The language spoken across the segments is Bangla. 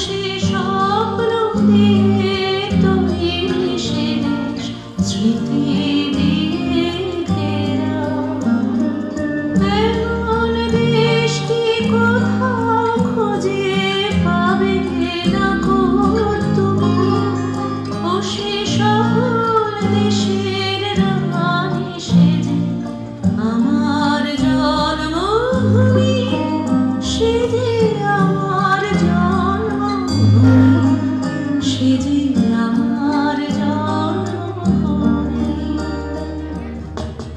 সে স্বপ্ন দিয়ে তৈরি সে দেশ স্মৃতি দিয়ে ঘেরা। এমন দেশটি কোথাও খুঁজে পাবে না কো তুমি। ও সে সকল দেশের রানী সেজে আমার জন্মভূমি, সে যে আমার জন্মভূমি, সে যে আমার জন্মভূমি।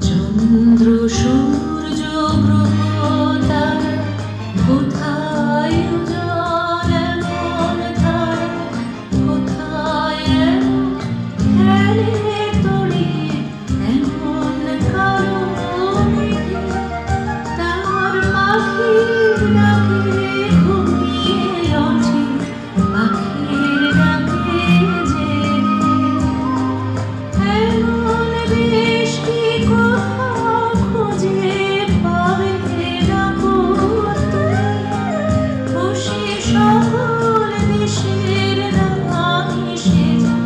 চন্দ্র সূর্য গ্রহ তারা কোথায় উজ্জ্বল এমন তারা, কোথায় এমন খেলে তড়িয়ে এমন কারো মেঘে। তার পাখির ডাকে ঘুমিয়ে ওঠে, পাখির ডাকে জেগে। এমন দেশটি কোথাও খুঁজে পাবে না কো তুমি। ও সে সকল দেশের রানী সেজে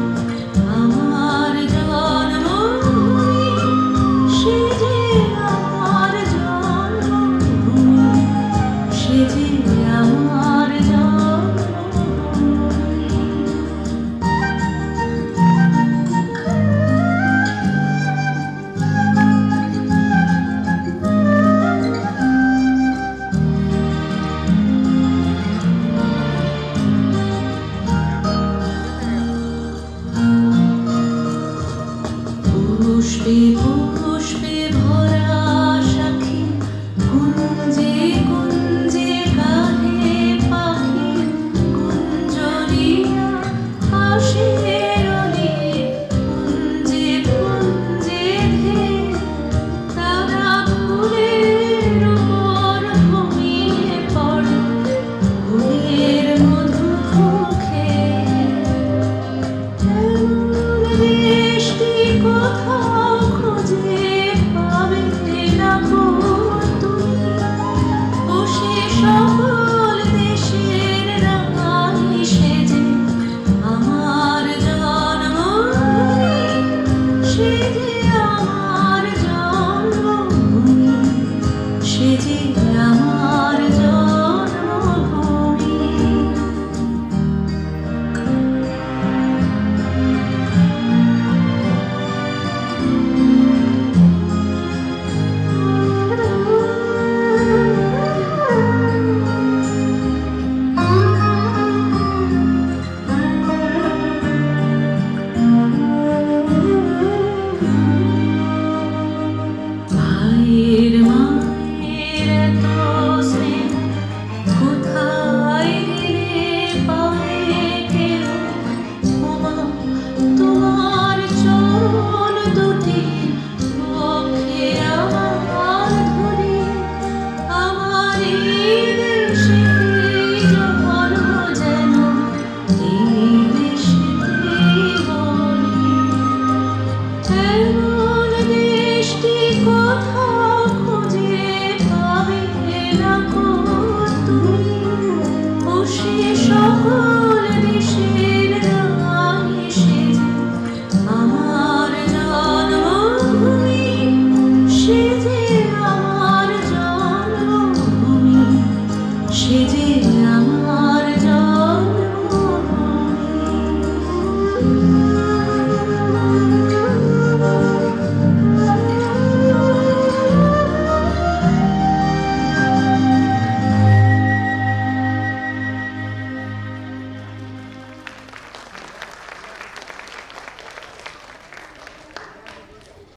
আমার জন্মভূমি, সে যে আমার জন্মভূমি, সে যে আমার